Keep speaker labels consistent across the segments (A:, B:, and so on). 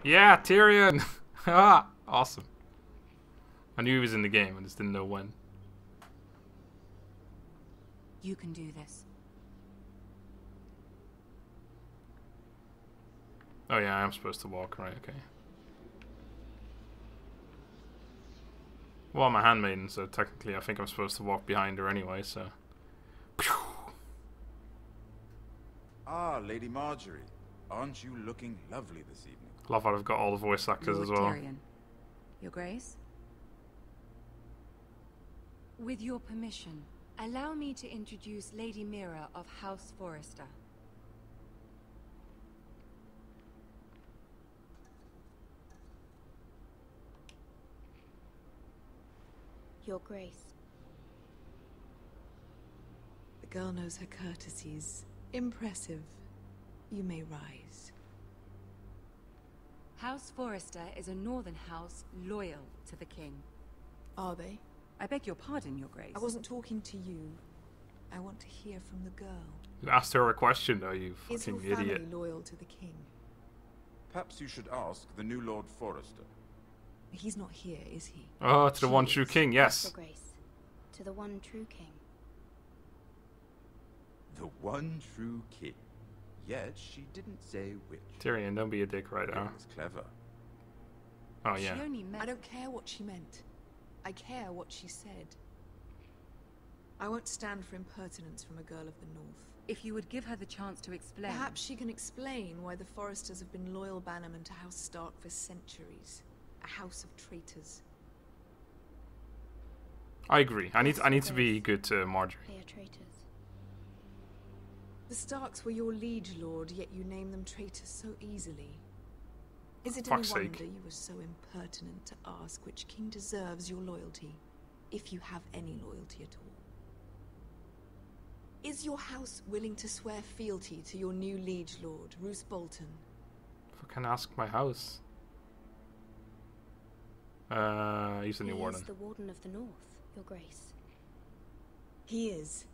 A: Yeah, Tyrion! Ah, awesome. I knew he was in the game, I just didn't know when.
B: You can do this.
A: Oh yeah, I am supposed to walk, right, okay. Well, I'm a handmaiden, so technically I think I'm supposed to walk behind her anyway, so...
C: Ah, Lady Marjorie. Aren't you looking lovely this evening?
A: Love how I've got all the voice actors
B: Lord
A: as well.
B: Tyrion. Your Grace? With your permission, allow me to introduce Lady Mira of House Forrester.
D: Your Grace.
E: The girl knows her courtesies. Impressive. You may rise.
B: House Forrester is a northern house loyal to the king.
E: Are they?
B: I beg your pardon, Your Grace.
E: I wasn't talking to you. I want to hear from the girl.
A: You asked her a question though, you
E: Is your
A: fucking
E: family
A: idiot.
E: loyal to the king?
C: Perhaps you should ask the new Lord Forrester.
E: He's not here, is he?
A: Oh, to the
E: She
A: one
E: is.
A: true king,
D: Yes, Your
A: yes.
D: Grace. To the one true king.
C: The one true king. Yet she didn't say which.
A: Tyrion, don't be a dick right now.
C: It was clever.
A: Oh yeah.
B: She only meant...
E: I don't care what she meant. I care what she said. I won't stand for impertinence from a girl of the North.
B: If you would give her the chance to explain...
E: Perhaps she can explain why the Forresters have been loyal bannermen to House Stark for centuries. A house of traitors.
A: I agree. I need to be good to Marjorie.
D: They are traitors.
E: The Starks were your liege lord, yet you name them traitors so easily. Is it
A: For
E: any
A: fuck's
E: wonder
A: sake.
E: you were so impertinent to ask which king deserves your loyalty, if you have any loyalty at all? Is your house willing to swear fealty to your new liege lord, Roose Bolton?
A: If I can ask my house. He's the new
D: He
A: warden.
D: is the Warden of the North, Your Grace.
E: He is.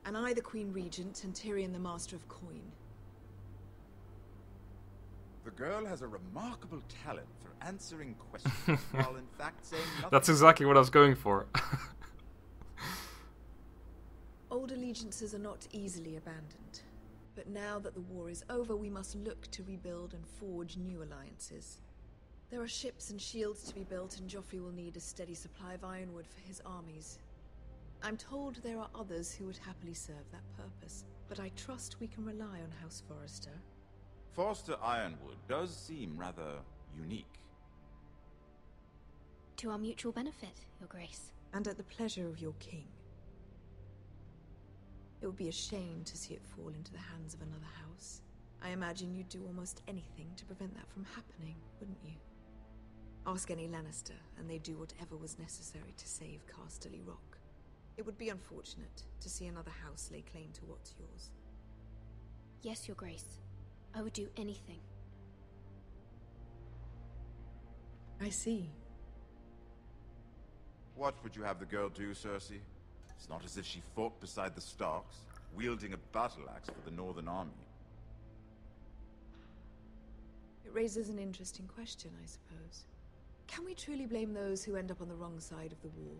E: And I the Queen Regent and Tyrion the Master of Coin.
C: The girl has a remarkable talent for answering questions, while in fact saying nothing.
A: That's exactly what I was going for.
E: Old allegiances are not easily abandoned. But now that the war is over, we must look to rebuild and forge new alliances. There are ships and shields to be built, and Joffrey will need a steady supply of ironwood for his armies. I'm told there are others who would happily serve that purpose, but I trust we can rely on House Forrester.
C: Forster Ironwood does seem rather unique.
D: To our mutual benefit, Your Grace.
E: And at the pleasure of your king. It would be a shame to see it fall into the hands of another house. I imagine you'd do almost anything to prevent that from happening, wouldn't you? Ask any Lannister, and they'd do whatever was necessary to save Casterly Rock. It would be unfortunate to see another house lay claim to what's yours.
D: Yes, Your Grace. I would do anything.
E: I see.
C: What would you have the girl do, Cersei? It's not as if she fought beside the Starks, wielding a battle axe for the Northern Army.
E: It raises an interesting question, I suppose. Can we truly blame those who end up on the wrong side of the war?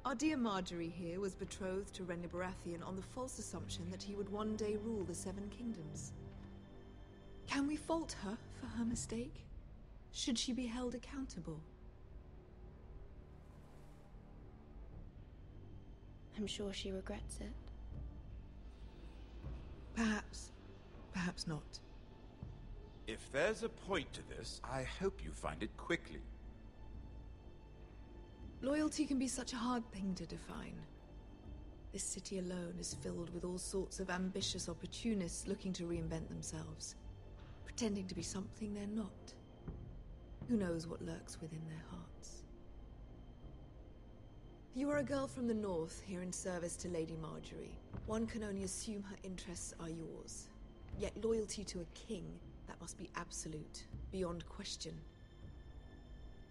E: Our dear Marjorie here was betrothed to Renly Baratheon on the false assumption that he would one day rule the Seven Kingdoms. Can we fault her for her mistake? Should she be held accountable?
D: I'm sure she regrets it.
E: Perhaps. Perhaps not.
C: If there's a point to this, I hope you find it quickly.
E: Loyalty can be such a hard thing to define. This city alone is filled with all sorts of ambitious opportunists looking to reinvent themselves, pretending to be something they're not. Who knows what lurks within their hearts? You are a girl from the north, here in service to Lady Marjorie. One can only assume her interests are yours. Yet loyalty to a king, that must be absolute, beyond question.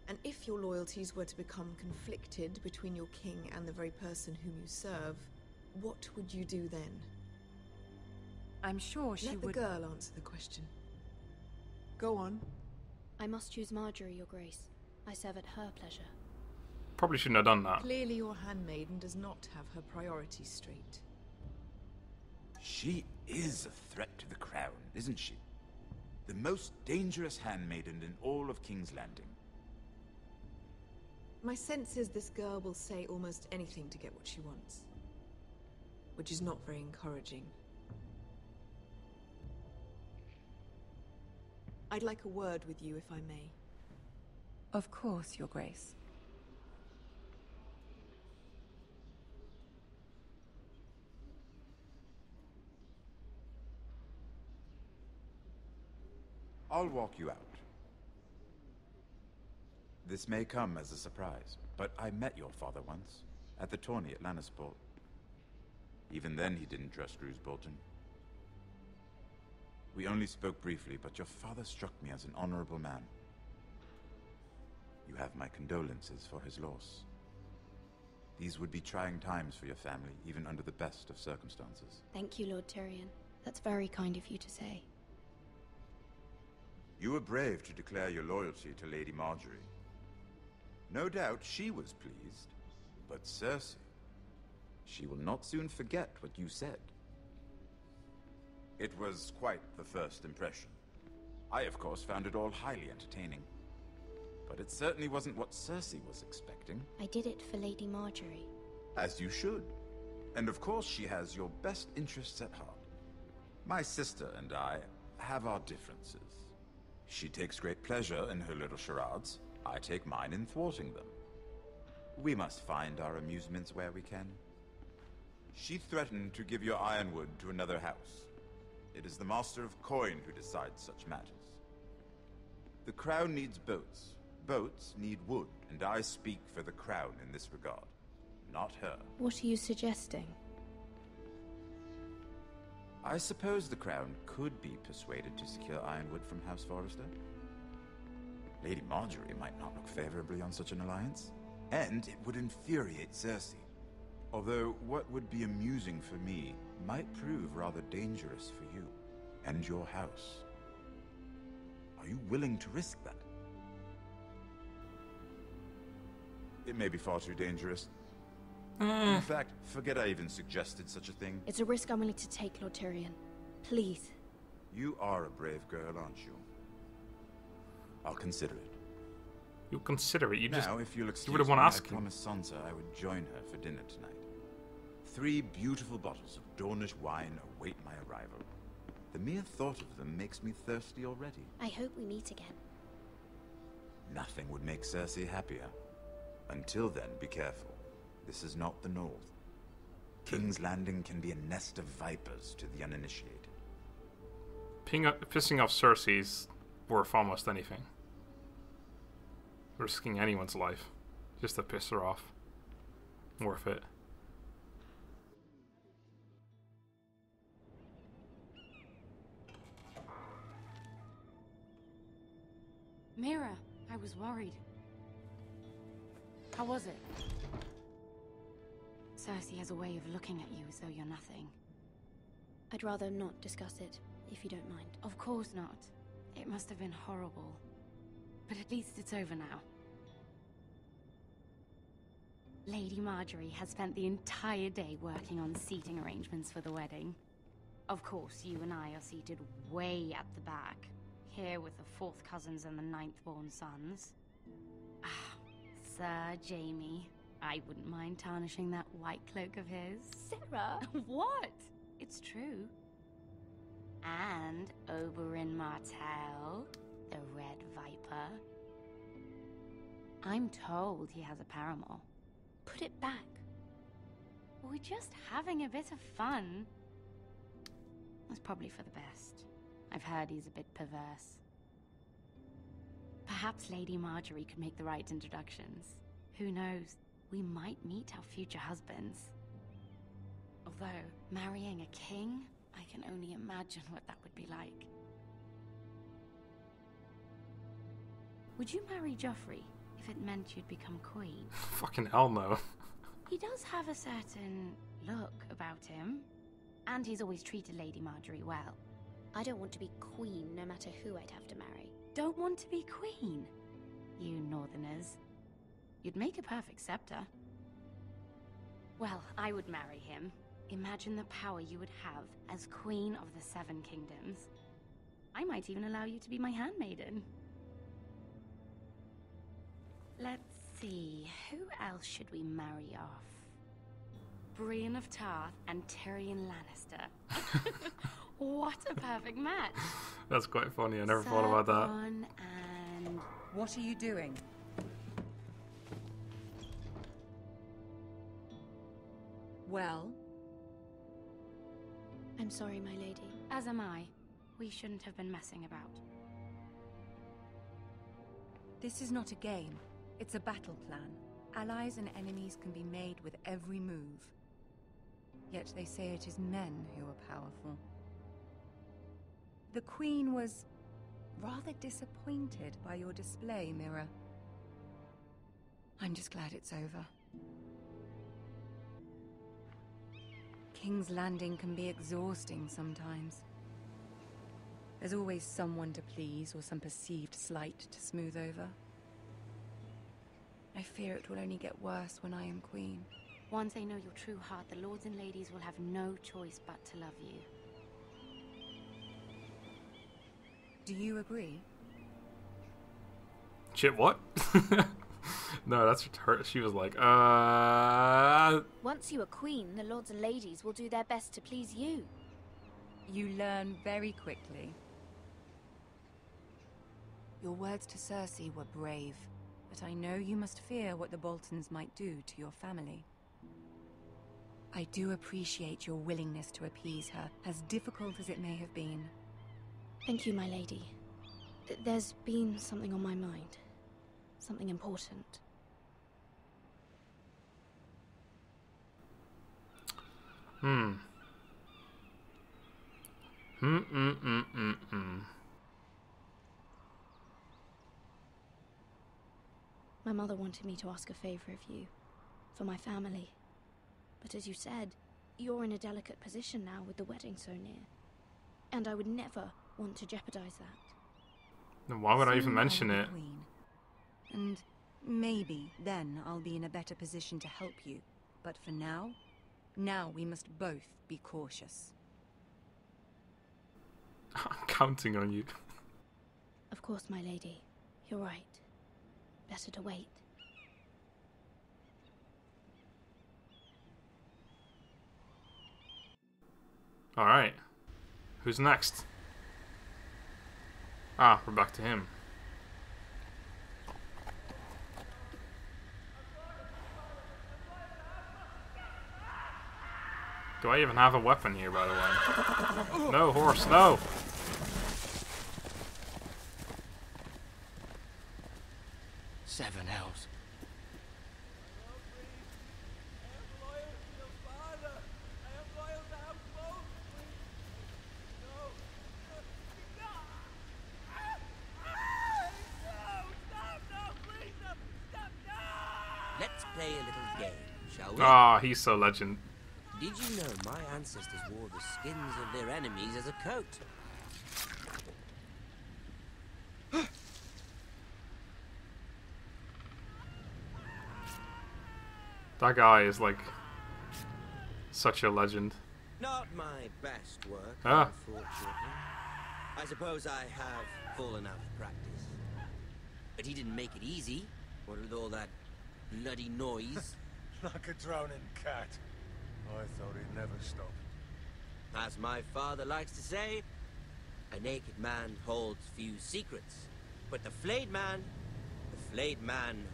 E: And if your loyalties were to become conflicted between your king and the very person whom you serve, what would you do then?
B: I'm sure she
E: Let
B: would...
E: the girl answer the question. Go on.
D: I must choose Marjorie, Your Grace. I serve at her pleasure.
A: Probably shouldn't have done that.
E: Clearly your handmaiden does not have her priorities straight.
C: She is a threat to the crown, isn't she? The most dangerous handmaiden in all of King's Landing.
E: My sense is this girl will say almost anything to get what she wants. Which is not very encouraging. I'd like a word with you, if I may.
B: Of course, Your Grace.
C: I'll walk you out. This may come as a surprise, but I met your father once, at the tourney at Lannisport. Even then he didn't trust Roose Bolton. We only spoke briefly, but your father struck me as an honorable man. You have my condolences for his loss. These would be trying times for your family, even under the best of circumstances.
D: Thank you, Lord Tyrion. That's very kind of you to say.
C: You were brave to declare your loyalty to Lady Marjorie. No doubt she was pleased, but Cersei, she will not soon forget what you said. It was quite the first impression. I, of course, found it all highly entertaining. But it certainly wasn't what Cersei was expecting.
D: I did it for Lady Marjorie.
C: As you should. And of course she has your best interests at heart. My sister and I have our differences. She takes great pleasure in her little charades. I take mine in thwarting them. We must find our amusements where we can. She threatened to give your ironwood to another house. It is the Master of Coin who decides such matters. The Crown needs boats. Boats need wood, and I speak for the Crown in this regard, not her.
D: What are you suggesting?
C: I suppose the Crown could be persuaded to secure ironwood from House Forrester. Lady Marjorie might not look favorably on such an alliance, and it would infuriate Cersei. Although what would be amusing for me might prove rather dangerous for you and your house. Are you willing to risk that? It may be far too dangerous. In fact, forget I even suggested such a thing.
D: It's a risk I'm willing to take, Lord Tyrion. Please.
C: You are a brave girl, aren't you? I'll consider it.
A: You'll consider it. You just.
C: Now, if you'll excuse
A: You would have
C: me,
A: won
C: I
A: asking.
C: promised Sansa I would join her for dinner tonight. 3 beautiful bottles of Dornish wine await my arrival. The mere thought of them makes me thirsty already.
D: I hope we meet again.
C: Nothing would make Cersei happier. Until then, be careful. This is not the North. King's Landing can be a nest of vipers to the uninitiated.
A: Pissing off Cersei's worth almost anything. Risking anyone's life just to piss her off. Worth it.
B: Mira, I was worried. How was it? Cersei has a way of looking at you as though you're nothing.
D: I'd rather not discuss it, if you don't mind.
B: Of course not. It must have been horrible. But at least it's over now. Lady Marjorie has spent the entire day working on seating arrangements for the wedding. Of course, you and I are seated way at the back, here with the 4th cousins and the 9th-born sons. Ah, Sir Jaime. I wouldn't mind tarnishing that white cloak of his.
D: Sarah!
B: What? It's true. And Oberyn Martell, the Red Viper. I'm told he has a paramour.
D: Put it back.
B: We're just having a bit of fun. That's probably for the best. I've heard he's a bit perverse. Perhaps Lady Marjorie could make the right introductions. Who knows? We might meet our future husbands. Although, marrying a king, I can only imagine what that would be like. Would you marry Joffrey if it meant you'd become queen?
A: Fucking hell no.
B: He does have a certain look about him. And he's always treated Lady Marjorie well.
D: I don't want to be queen no matter who I'd have to marry.
B: Don't want to be queen? You northerners. You'd make a perfect scepter. Well, I would marry him. Imagine the power you would have as Queen of the Seven Kingdoms. I might even allow you to be my handmaiden. Let's see, who else should we marry off? Brienne of Tarth and Tyrion Lannister. What a perfect match.
A: That's quite funny. I never thought about that.
B: And...
F: What are you doing? Well?
D: I'm sorry, my lady.
B: As am I. We shouldn't have been messing about.
F: This is not a game. It's a battle plan. Allies and enemies can be made with every move. Yet they say it is men who are powerful. The Queen was rather disappointed by your display, Mirror. I'm just glad it's over. King's Landing can be exhausting sometimes. There's always someone to please or some perceived slight to smooth over. I fear it will only get worse when I am queen.
B: Once they know your true heart, the lords and ladies will have no choice but to love you.
F: Do you agree?
A: Shit, what? No, that's her. She was like,
D: Once you are queen, the lords and ladies will do their best to please you.
F: You learn very quickly. Your words to Cersei were brave, but I know you must fear what the Boltons might do to your family. I do appreciate your willingness to appease her, as difficult as it may have been.
D: Thank you, my lady. There's been something on my mind. Something important. My mother wanted me to ask a favor of you, for my family. But as you said, you're in a delicate position now with the wedding so near. And I would never want to jeopardize that.
A: then why would I even
F: Soon
A: mention
F: I'll be
A: it?
F: queen. And maybe then I'll be in a better position to help you. But for now we must both be cautious.
A: I'm counting on you.
D: Of course, my lady. You're right. Better to wait.
A: Alright. Who's next? Ah, we're back to him. Do I even have a weapon here, by the way? No, horse, no!
G: Seven hells. Let's play a little game, shall we?
A: Ah, he's so legend.
G: Did you know my ancestors wore the skins of their enemies as a coat?
A: That guy is like such a legend.
G: Not my best work,
A: Ah.
G: unfortunately. I suppose I have full enough practice. But he didn't make it easy. What with all that bloody noise?
H: Like a drowning cat. I thought he'd never stop.
G: As my father likes to say, a naked man holds few secrets. But the flayed man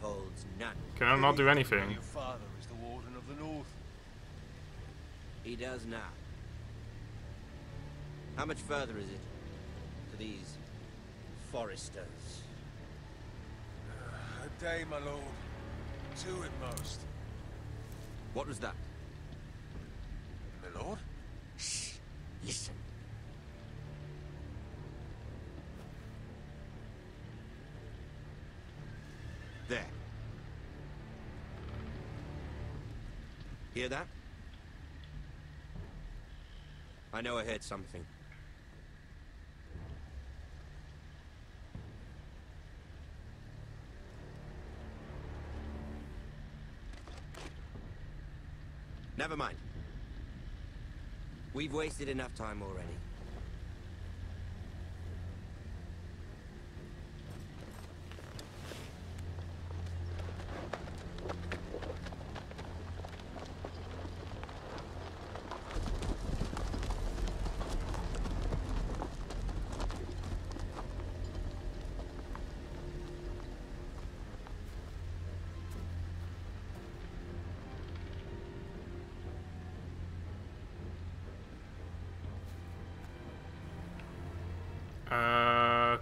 G: holds none.
A: Can I not do anything?
H: Your father is the Warden of the North.
G: He does now. How much further is it to these foresters?
H: A day, my lord. 2 at most.
G: What was that?
H: My lord?
G: Shh! Listen. There. Hear that? I know I heard something. Never mind. We've wasted enough time already.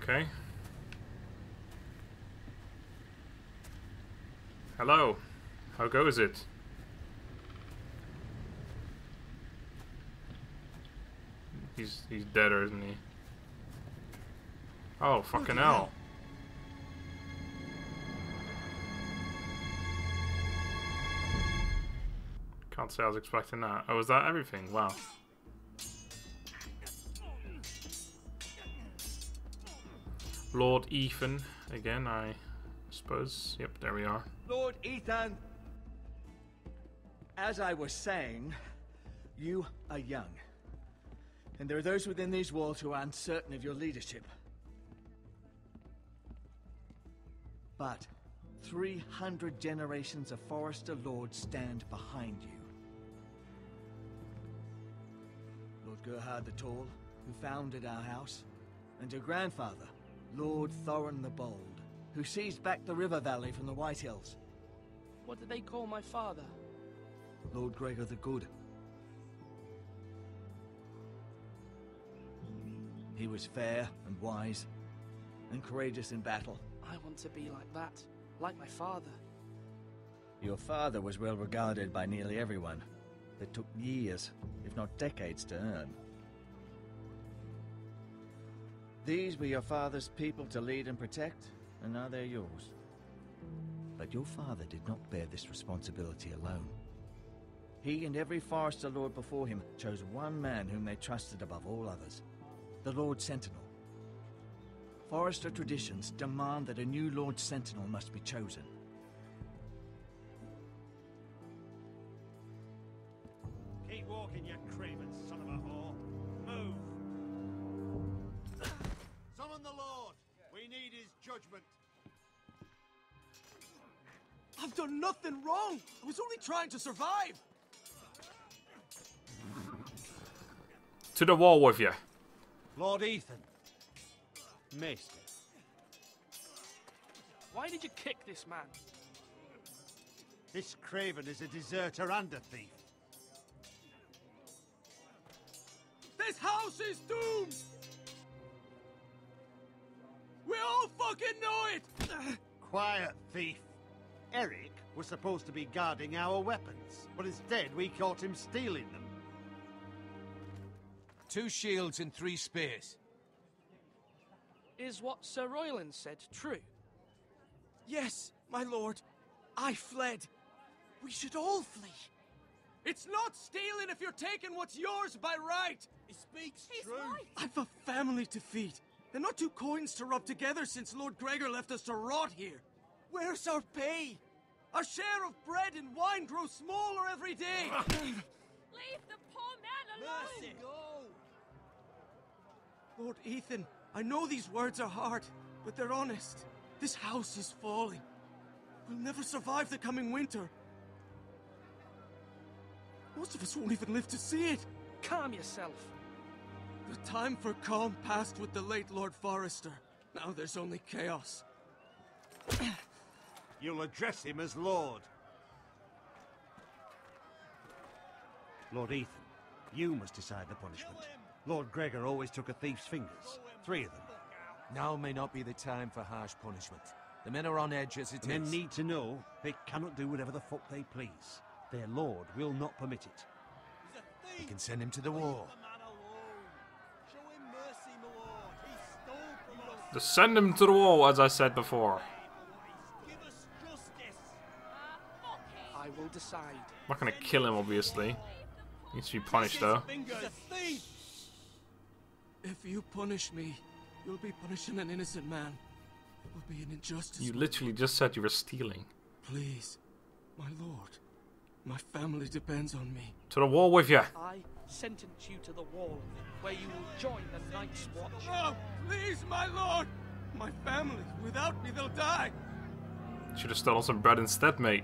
A: Okay. Hello. How goes it? He's dead, isn't he? Oh, fucking hell. Can't say I was expecting that. Oh, is that everything? Wow. Lord Ethan again, I suppose. Yep, there we are.
I: Lord Ethan! As I was saying, you are young. And there are those within these walls who are uncertain of your leadership. But 300 generations of Forester Lords stand behind you. Lord Gerhard the Tall, who founded our house, and your grandfather, Lord Thorin the Bold, who seized back the river valley from the White Hills.
J: What did they call my father?
I: Lord Gregor the Good. He was fair and wise, and courageous in battle.
J: I want to be like that, like my father.
I: Your father was well regarded by nearly everyone. It took years, if not decades, to earn. These were your father's people to lead and protect, and now they're yours. But your father did not bear this responsibility alone. He and every Forester Lord before him chose one man whom they trusted above all others, the Lord Sentinel. Forester traditions demand that a new Lord Sentinel must be chosen.
H: Keep walking, you craven son of a whore. Move! Summon the Lord! We need his judgment.
K: I've done nothing wrong! I was only trying to survive!
A: To the wall with you.
H: Lord Ethan. Missed it.
J: Why did you kick this man?
H: This craven is a deserter and a thief.
K: This house is doomed! We all fucking know it!
H: Quiet, thief. Eric was supposed to be guarding our weapons, but instead we caught him stealing them.
K: 2 shields and 3 spears.
J: Is what Sir Royland said true?
K: Yes, my lord. I fled. We should all flee. It's not stealing if you're taking what's yours by right.
H: He speaks true.
K: Right. I've a family to feed, and not 2 coins to rub together since Lord Gregor left us to rot here. Where's our pay? Our share of bread and wine grows smaller every day.
L: Leave the poor man alone!
H: Mercy.
K: Lord Ethan, I know these words are hard, but they're honest. This house is falling. We'll never survive the coming winter. Most of us won't even live to see it.
J: Calm yourself.
K: The time for calm passed with the late Lord Forester. Now there's only chaos.
H: You'll address him as Lord. Lord Ethan, you must decide the punishment. Lord Gregor always took a thief's fingers. 3 of them.
K: Now may not be the time for harsh punishment. The men are on edge as it is.
H: Men need to know they cannot do whatever the fuck they please. Their lord will not permit it.
K: We can send him to the war.
A: Just send him to the wall, as I said before.
J: I will decide.
A: I'm not gonna kill him, obviously. He needs to be punished, though.
K: If you punish me, you'll be punishing an innocent man. It will be an injustice.
A: You literally just said you were stealing.
K: Please, my lord. My family depends on me.
A: To the wall with you.
J: I sentence you to the wall, where you will join the Night's Watch.
K: Oh, please, my lord! My family, without me, they'll die!
A: Should have stolen some bread instead, mate.